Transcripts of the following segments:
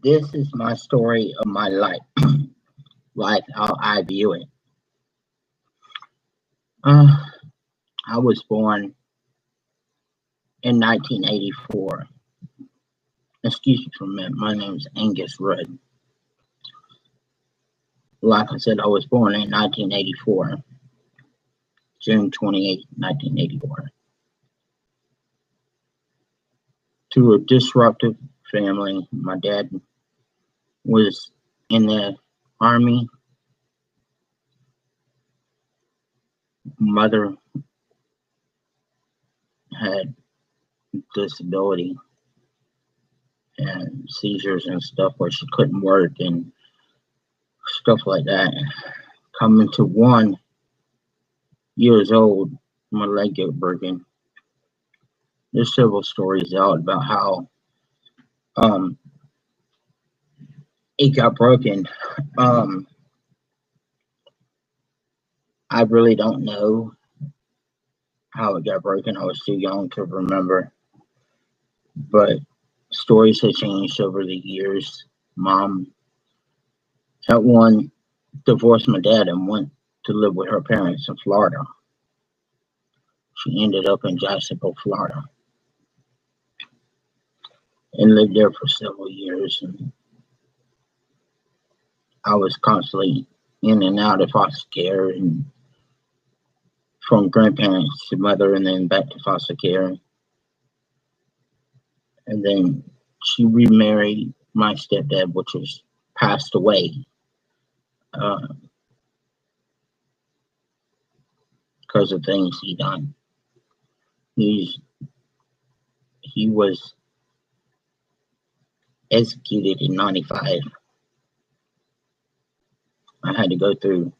This is my story of my life, how I view it. Uh, I was born in 1984. Excuse me for a minute. My name is Angus Rudd. Like I said, I was born in 1984, June 28, 1984, to a disruptive family. My dad was in the Army. Mother had disability and seizures and stuff where she couldn't work and stuff like that. Coming to 1 years old, my leg got broken. There's several stories out about how it got broken. I really don't know how it got broken. I was too young to remember, but stories have changed over the years. Mom, at one, divorced my dad and went to live with her parents in Florida. She ended up in Jacksonville, Florida, and lived there for several years. And I was constantly in and out of foster care, and from grandparents to mother, and then back to foster care. And then she remarried my stepdad, which was passed away because of things he done. He was executed in '95. I had to go through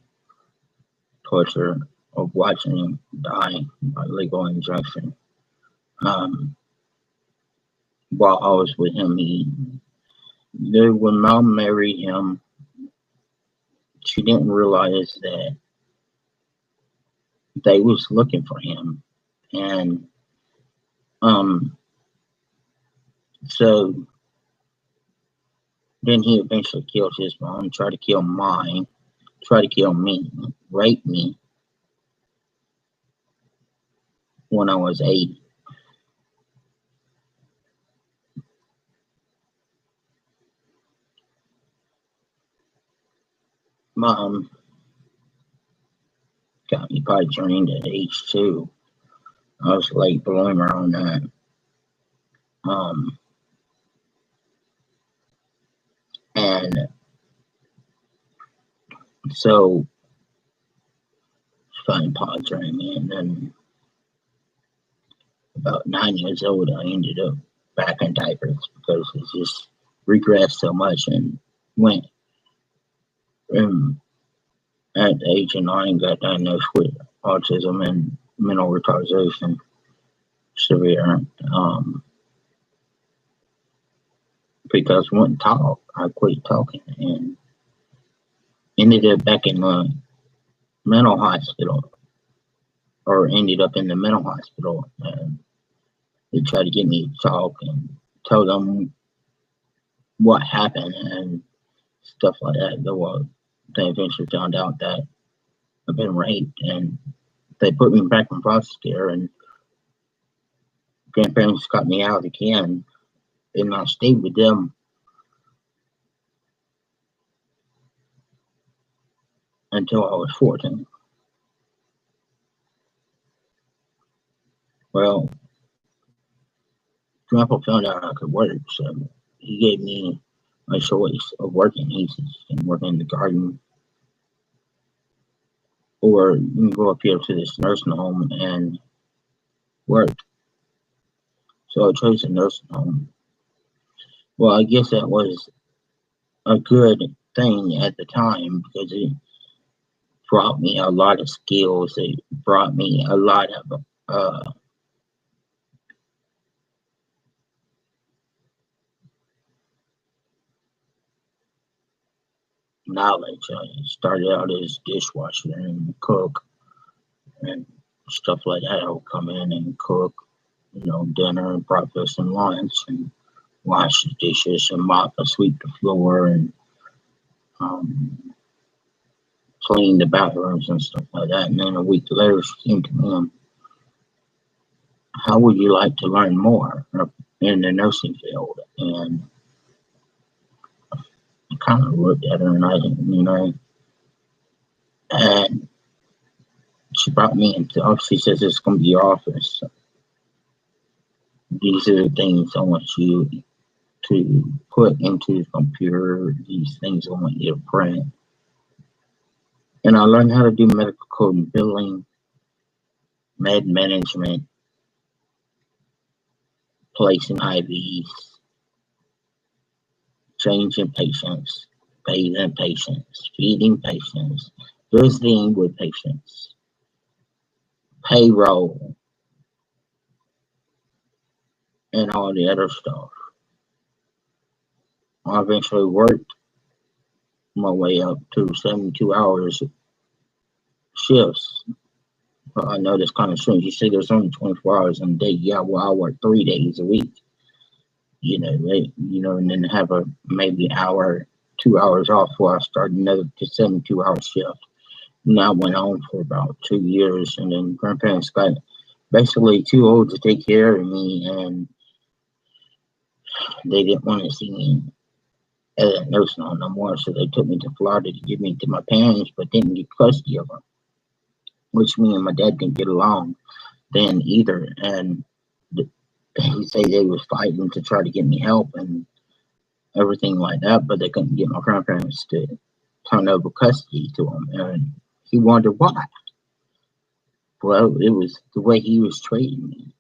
torture of watching him die by legal injunction. While I was with him, when Mom married him, she didn't realize that they was looking for him, and so then he eventually killed his mom, tried to kill mine, tried to kill me, rape me when I was 8. Mom got me potty trained at age 2. I was a late bloomer on that. And so she potty trained me, and then about 9 years old, I ended up back in diapers because it just regressed so much and went. At the age of 9, got diagnosed with autism and mental retardation, severe. Because I wouldn't talk, I quit talking and ended up back in the mental hospital, or ended up in the mental hospital. And they tried to get me to talk and tell them what happened and stuff like that. They eventually found out that I've been raped, and they put me back in foster care, and grandparents got me out again, and I stayed with them until I was 14. Well, Grandpa found out I could work, so he gave me a choice of working. He said, you can work in the garden, or you can go up here to this nursing home and work. So I chose the nursing home. Well, I guess that was a good thing at the time because it brought me a lot of skills. It brought me a lot of knowledge. I started out as dishwasher and cook and stuff like that. I would come in and cook, dinner and breakfast and lunch and wash the dishes and mop and sweep the floor and um, clean the bathrooms and stuff like that. And then a week later, she came to me and, how would you like to learn more in the nursing field? And I kind of looked at her and I didn't, and she brought me into the office. She says, it's going to be your office. These are the things I want you to put into the computer. These things I want you to print. And I learned how to do medical code and billing, med management, placing IVs, changing patients, bathing patients, feeding patients, visiting with patients, payroll, and all the other stuff. I eventually worked my way up to 72 hours shifts. But I know this kind of strange. You say there's only 24 hours in a day. Yeah, well, I work 3 days a week. And then have a maybe hour, 2 hours off before I start another 72-hour shift. And that went on for about 2 years. And then grandparents got basically too old to take care of me, and they didn't want to see me as a nursing home no more. So they took me to Florida to give me to my parents, but didn't get custody of them, which me and my dad didn't get along then either. And he said they was fighting to try to get me help and everything like that, but they couldn't get my grandparents to turn over custody to him. And he wondered why. Well, it was the way he was treating me.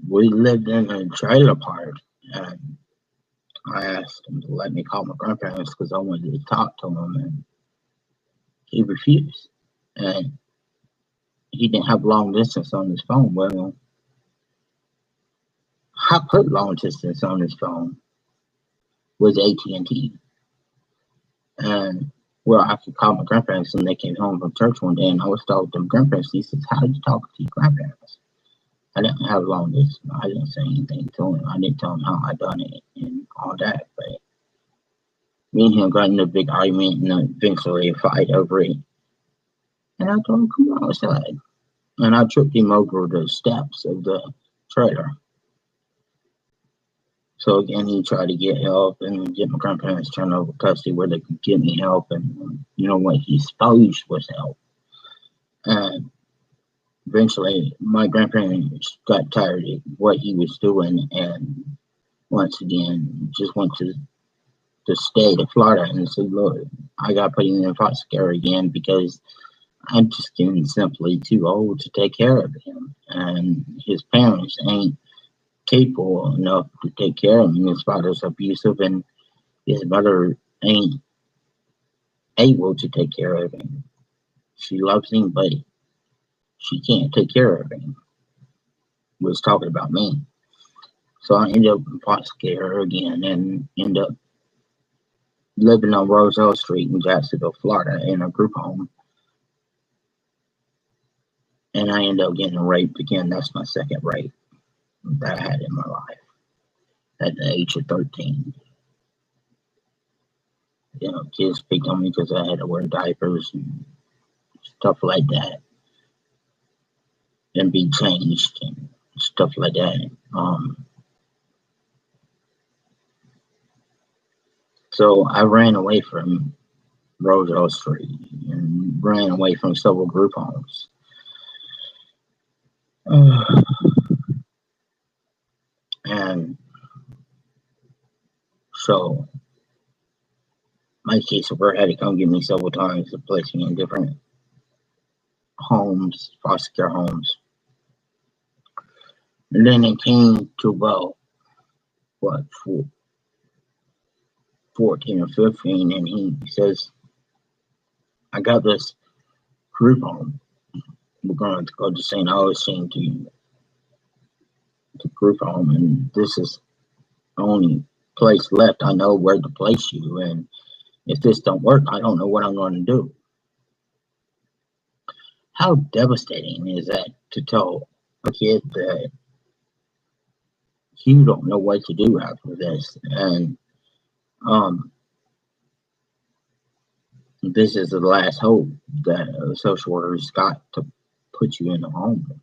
We lived in a trailer park, and I asked him to let me call my grandparents because I wanted to talk to him, and he refused. And he didn't have long distance on his phone. Well, I put long distance on his phone with AT&T, and well, I could call my grandparents, and they came home from church one day, and I was talking to my grandparents. He says, "How did you talk to your grandparents?" I didn't have long distance. I didn't say anything to him. I didn't tell him how I done it and all that. But me and him got in a big argument and eventually a fight over it. And I told him, "Come outside." And I tripped him over the steps of the trailer. So again, he tried to get help and get my grandparents turned over custody where they could get me help and, what he supposed was help. And eventually, my grandparents got tired of what he was doing and once again just went to the state of Florida and said, "Look, I got to put him in foster care again because I'm just getting simply too old to take care of him. And his parents ain't capable enough to take care of him. His father's abusive and his mother ain't able to take care of him. She loves him, but she can't take care of him." Was talking about me. So I ended up in foster care again and ended up living on Roselle Street in Jacksonville, Florida in a group home. And I ended up getting raped again. That's my second rape that I had in my life at the age of 13. Kids picked on me because I had to wear diapers and stuff like that, and be changed and stuff like that. So I ran away from Roselle Street and ran away from several group homes. And so my caseworker had to come get me several times to place me in different homes, foster care homes. And then it came to about, 14 or 15, and he says, "I got this group home. We're going to go to St. Augustine to group home, and this is the only place left. I know where to place you, and if this don't work, I don't know what I'm going to do." How devastating is that to tell a kid that you don't know what to do after this. And um, this is the last hope that a social worker's got to put you in a home.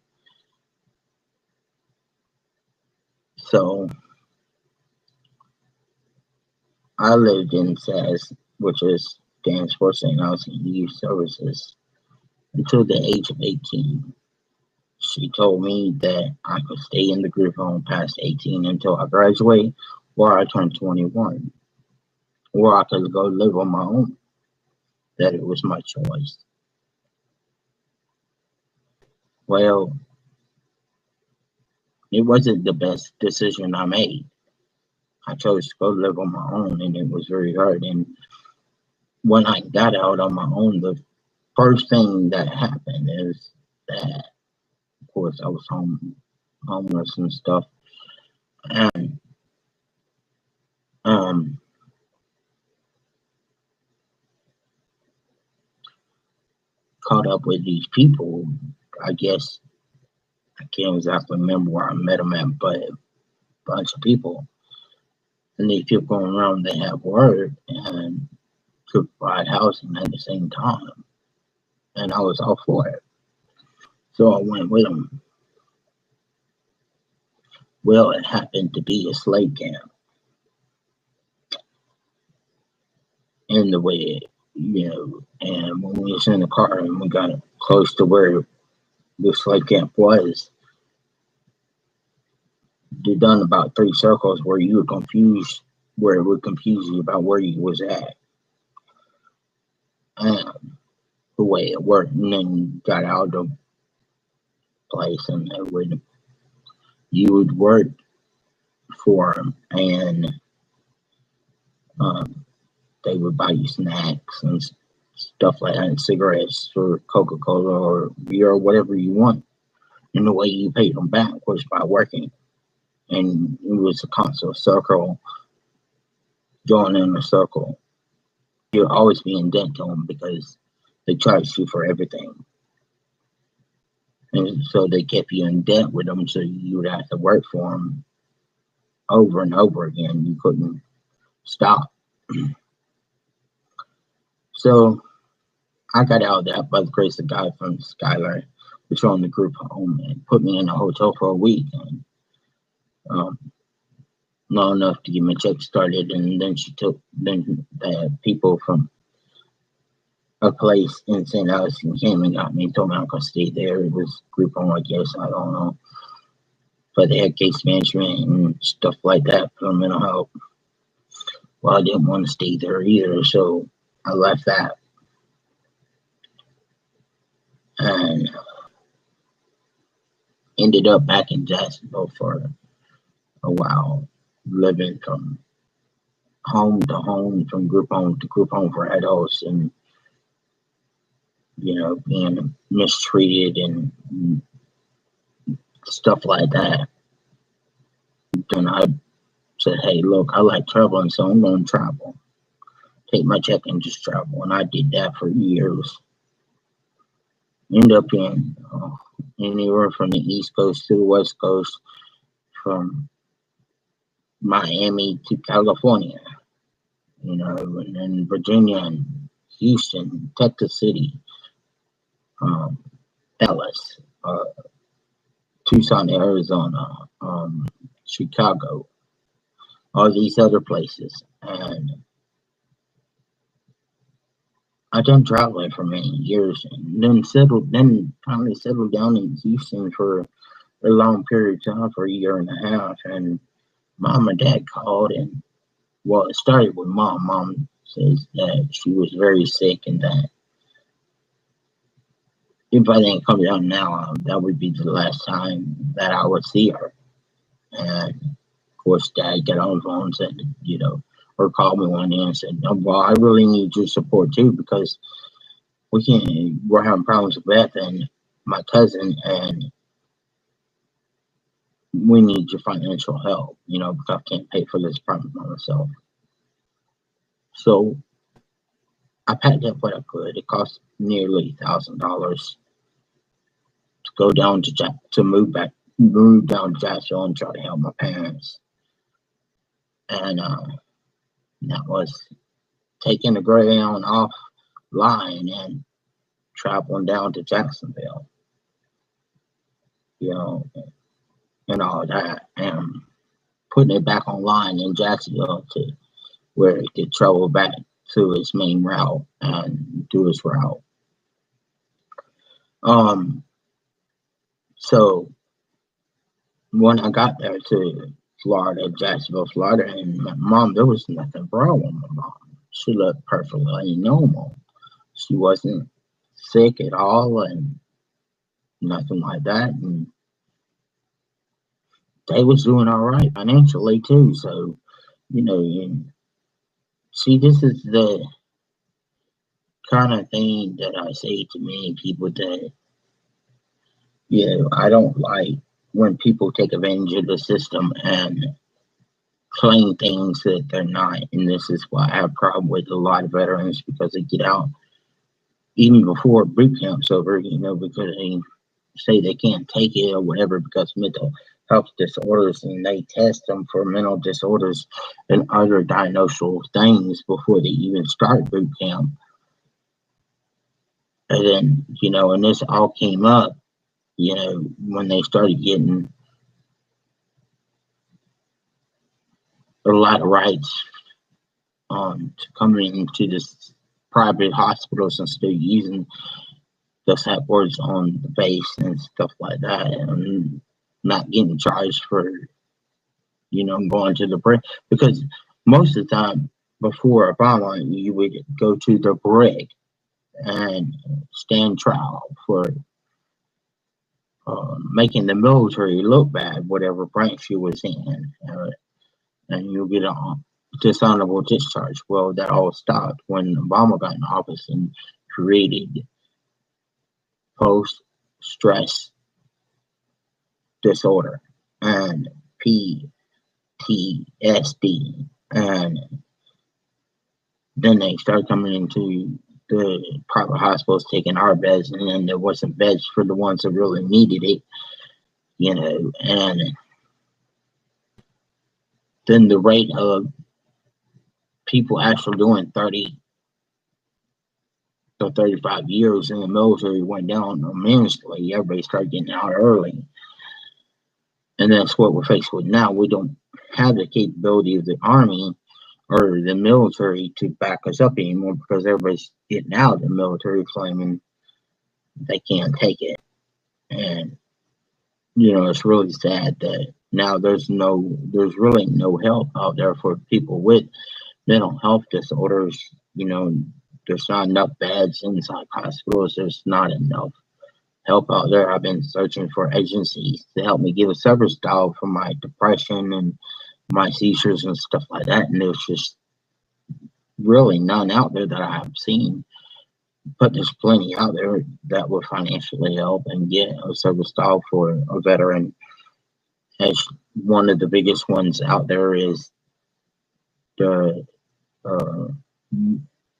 So I lived in SAS, which is Dan's Sports and Housing Youth Services, until the age of 18. She told me that I could stay in the group home past 18 until I graduate or I turned 21, or I could go live on my own, that it was my choice. Well, it wasn't the best decision I made. I chose to go live on my own, and it was very hard. And when I got out on my own, the first thing that happened is that, of course, I was homeless and stuff, and um, caught up with these people. I guess I can't exactly remember where I met them at, but a bunch of people, and these people going around, they have work and could provide housing at the same time, and I was all for it. So I went with them. Well, it happened to be a slave camp in the way, and when we was in the car and we got close to where the slave camp was, they done about 3 circles where you were confused, where it would confuse you about where you was at. And the way it worked, and then you got out of the place and you would work for them, and they would buy you snacks and stuff like that, and cigarettes or Coca-Cola or beer or whatever you want. And the way you paid them back was by working. And it was a constant circle, going in a circle. You'll always be in debt to them because they charged you for everything. And so they kept you in debt with them, so you would have to work for them over and over again. You couldn't stop. So I got out of that by the grace of God from Skylar, which owned the group home, and put me in a hotel for a week, and long enough to get my check started. And then the people from a place in St. Augustine came and got me and told me I could stay there. It was group home, I guess, I don't know. But they had case management and stuff like that for mental health. Well, I didn't want to stay there either, so I left that. And ended up back in Jacksonville for a while, living from home to home, from group home to group home for adults, and being mistreated and stuff like that. Then I said, hey, look, I like traveling, so I'm going to travel. Take my check and just travel. And I did that for years. End up in anywhere from the East Coast to the West Coast, from Miami to California, and then Virginia and Houston, Texas City, Dallas, Tucson, Arizona, Chicago, all these other places. And I done traveling for many years, and then finally settled down in Houston for a long period of time, for a year and a half. And Mom and Dad called, and well, it started with Mom. Mom says that she was very sick, and that if I didn't come down now, that would be the last time that I would see her. And of course, Dad got on the phone and said, or called me one day and said, no, well, I really need your support too, because we're having problems with Beth and my cousin, and we need your financial help, because I can't pay for this problem by myself. So I packed up what I could. It cost nearly $1,000 to go down to move back moved down to Jacksonville and tried to help my parents. And that was taking the Greyhound offline and traveling down to Jacksonville, you know, and all that, and putting it back online in Jacksonville to where it could travel back to its main route and do its route. So when I got there to Florida, Jacksonville, Florida, and my mom, there was nothing wrong with my mom. She looked perfectly normal. She wasn't sick at all and nothing like that. And they was doing all right financially too. So, you know, and see, this is the kind of thing that I say to many people that, you know, I don't like when people take advantage of the system and claim things that they're not. And this is why I have a problem with a lot of veterans, because they get out even before boot camp's over, you know, because they say they can't take it or whatever because mental health disorders, and they test them for mental disorders and other diagnosable things before they even start boot camp. And then, you know, and this all came up, you know, when they started getting a lot of rights to coming into this private hospitals and still using the set words on the base and stuff like that, and not getting charged for, you know, going to the brig. Because most of the time before Obama, you would go to the brig and stand trial for making the military look bad, whatever branch you was in, and you'll get a dishonorable discharge. Well, that all stopped when Obama got in office and created post-stress disorder and PTSD, and then they started coming into the private hospitals taking our beds, and then there wasn't beds for the ones that really needed it, you know, and then the rate of people actually doing 30 to 35 years in the military went down immensely. Everybody started getting out early. And that's what we're faced with now. We don't have the capability of the Army or the military to back us up anymore, because everybody's getting out of the military claiming they can't take it. And, you know, it's really sad that now there's really no help out there for people with mental health disorders. You know, there's not enough beds inside hospitals. There's not enough help out there. I've been searching for agencies to help me give a service dog for my depression and my seizures and stuff like that, and there's just really none out there that I have seen. But there's plenty out there that will financially help and get a service dog for a veteran. As one of the biggest ones out there is the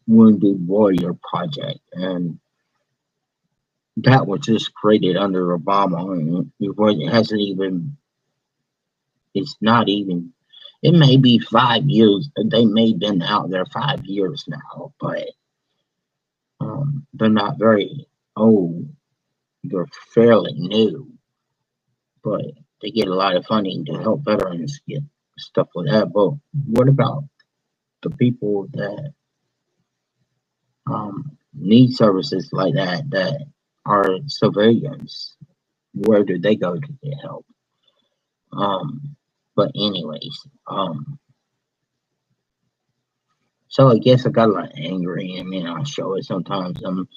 Wounded Warrior Project, and that was just created under Obama, and it hasn't even. It's not even. It may be 5 years. They may have been out there 5 years now, but they're not very old. They're fairly new, but they get a lot of funding to help veterans get stuff like that. But what about the people that need services like that are civilians? Where do they go to get help? But anyways, so I guess I got a lot angry. I mean, I show it sometimes. I'm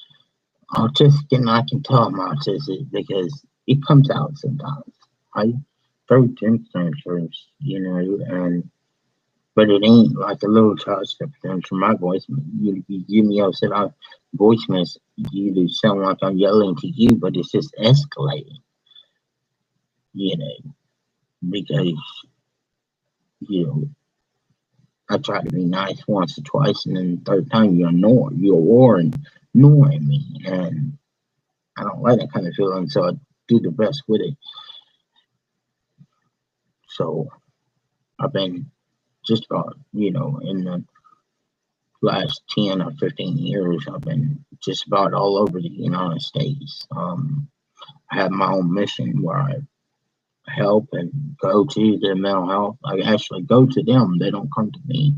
autistic, and I can tell I'm autistic because it comes out sometimes. I throw tantrums, you know, but it ain't like a little child tantrum for my voice. You give me upset on voice mess, you sound like I'm yelling to you, but it's just escalating, you know, because, you know, I try to be nice once or twice, and then the third time you're ignoring me, and I don't like that kind of feeling, so I do the best with it. So I've been just about, in the last 10 or 15 years, I've been just about all over the United States. I have my own mission where I help and go to the mental health. I actually go to them. They don't come to me.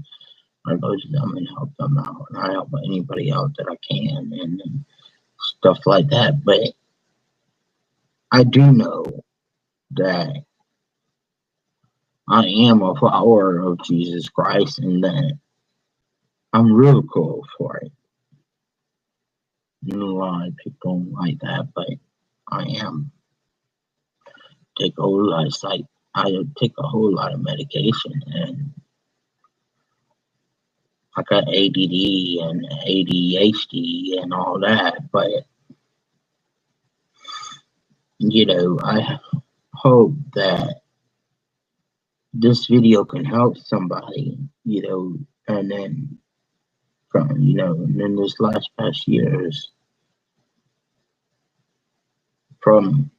I go to them and help them out. And I help anybody out that I can and stuff like that. But I do know that I am a follower of Jesus Christ and that I'm real cool for it. A lot of people don't like that, but I am. Take a whole lot of I take a whole lot of medication, and I got ADD and ADHD and all that. But I hope that this video can help somebody. And then and then this last past years, from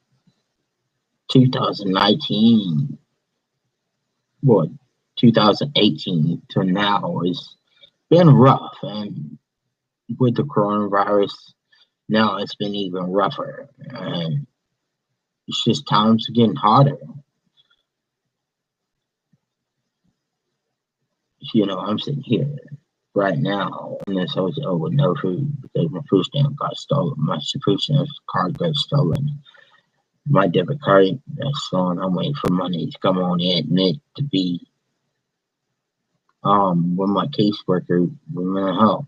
2019, 2018 to now, it's been rough. And with the coronavirus, now it's been even rougher. And it's just times are getting harder. I'm sitting here right now in this hotel with no food because my food stamp got stolen. My food stamp card got stolen. My debit card that's stolen. I'm waiting for money to come on in and it to be with my caseworker with mental health.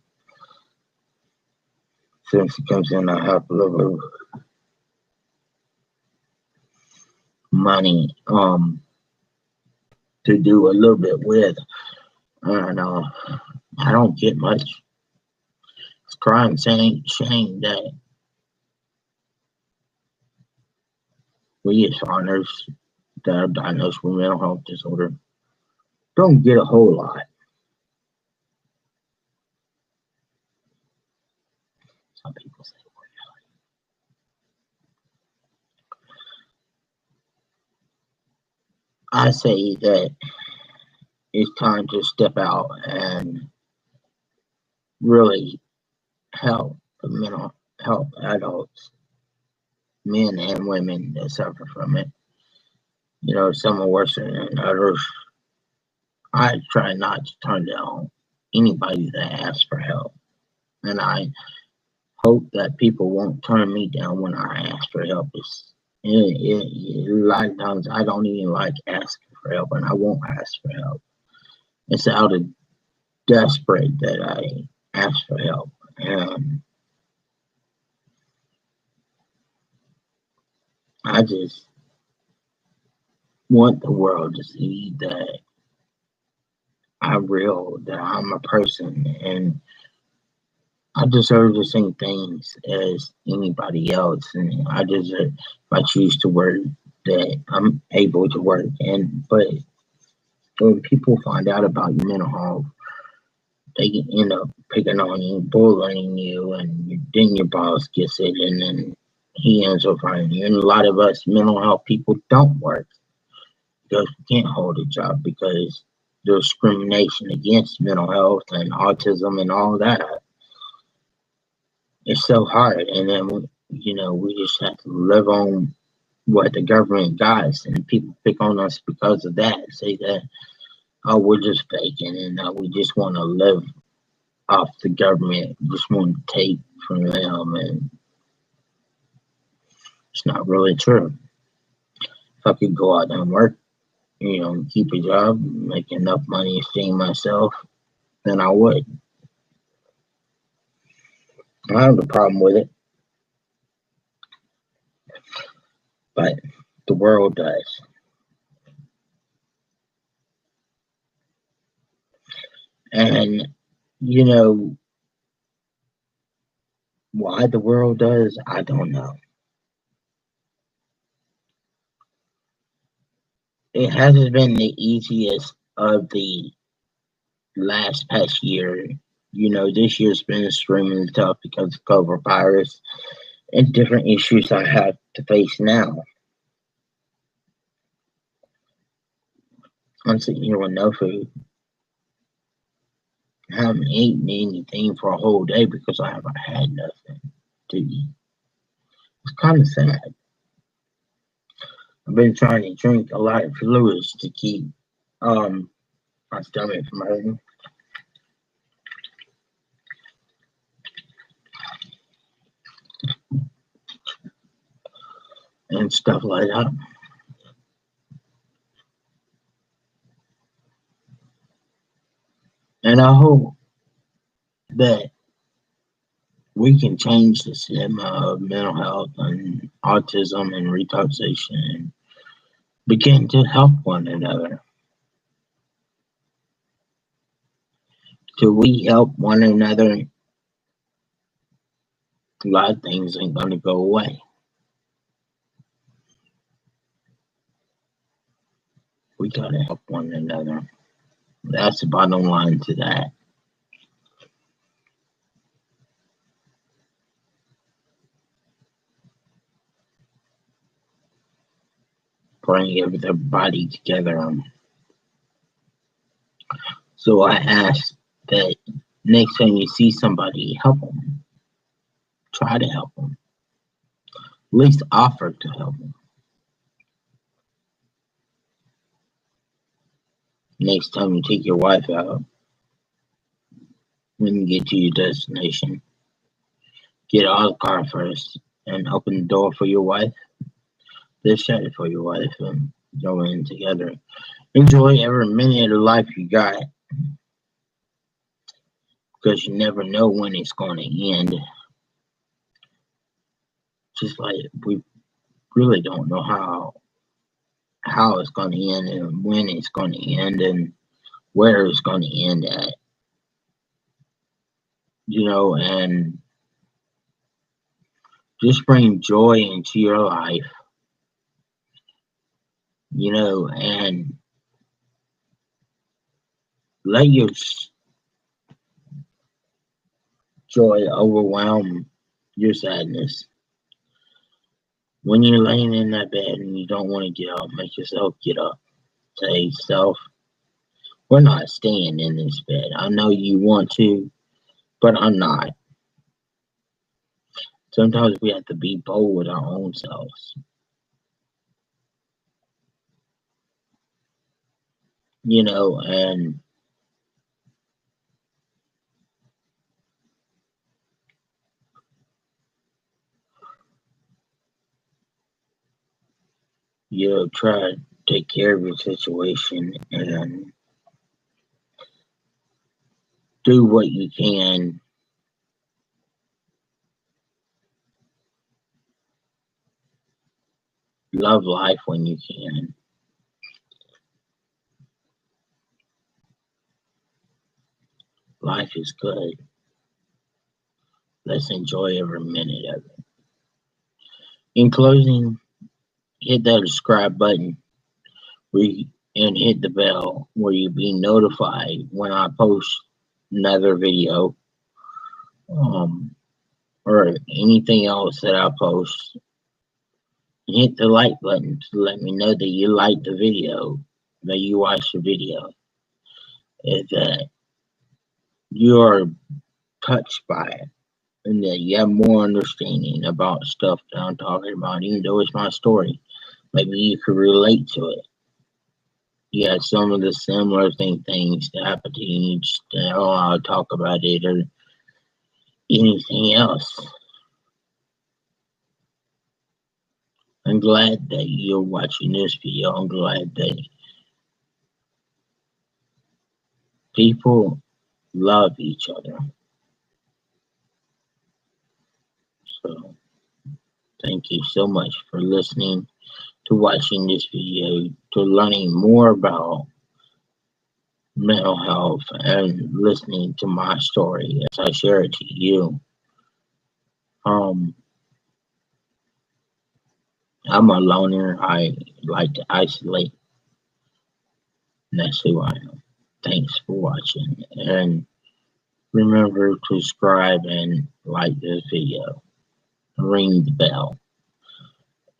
Since it comes in, I have a little money to do a little bit with, and I don't get much. It's crying, shame that we as foreigners that are diagnosed with mental health disorder don't get a whole lot. Some people say I say that it's time to step out and really help the mental health adults, men and women that suffer from it. Some are worse than others. I try not to turn down anybody that asks for help. And I hope that people won't turn me down when I ask for help. A lot of times I don't even like asking for help, and I won't ask for help. It's out of desperate that I ask for help. And I just want the world to see that I'm real, that I'm a person, and I deserve the same things as anybody else. And I deserve, if I choose to work, that I'm able to work. But when people find out about your mental health, they can end up picking on you, bullying you, and then your boss gets it, and then he ends up firing you. And a lot of us mental health people don't work because we can't hold a job because there's discrimination against mental health and autism and all that. It's so hard, and then we just have to live on what the government got us, and people pick on us because of that. Say that, oh, we're just faking, and we just want to live off the government, just want to take from them, and it's not really true. If I could go out and work, keep a job, make enough money to feed myself, then I would. I don't have a problem with it, but the world does. And why the world does, I don't know. It hasn't been the easiest of the last past year. This year's been extremely tough because of coronavirus and different issues I have to face now. I'm sitting here with no food. I haven't eaten anything for a whole day because I haven't had nothing to eat. It's kind of sad. I've been trying to drink a lot of fluids to keep my stomach from hurting and stuff like that. And I hope that we can change the stigma of mental health and autism and retardation and begin to help one another. Till we help one another, a lot of things ain't going to go away. We got to help one another. That's the bottom line to that. Bring everybody together. So I ask that next time you see somebody, help them. Try to help them. At least offer to help them. Next time you take your wife out, when you get to your destination, get out of the car first and open the door for your wife. Then shut it for your wife and go in together. Enjoy every minute of life you got, because you never know when it's going to end. Just like we really don't know how it's going to end and when it's going to end and where it's going to end at. And just bring joy into your life, and let your joy overwhelm your sadness. When you're laying in that bed and you don't want to get up, make yourself get up. Say, self, we're not staying in this bed. I know you want to, but I'm not. Sometimes we have to be bold with our own selves. And try to take care of your situation and do what you can. Love life when you can. Life is good. Let's enjoy every minute of it. In closing, hit that subscribe button and hit the bell where you'll be notified when I post another video or anything else that I post. And hit the like button to let me know that you like the video, that you watched the video, that you are touched by it, and that you have more understanding about stuff that I'm talking about, even though it's my story. Maybe you could relate to it. Yeah, some of the similar things that happen to you, just I'll talk about it or anything else. I'm glad that you're watching this video. I'm glad that people love each other. So, thank you so much for listening, to watching this video, to learning more about mental health and listening to my story as I share it to you. I'm a loner. I like to isolate. And that's who I am. Thanks for watching. And remember to subscribe and like this video. Ring the bell.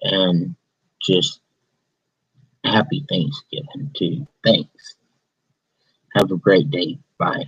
And just happy Thanksgiving too. Thanks. Have a great day. Bye.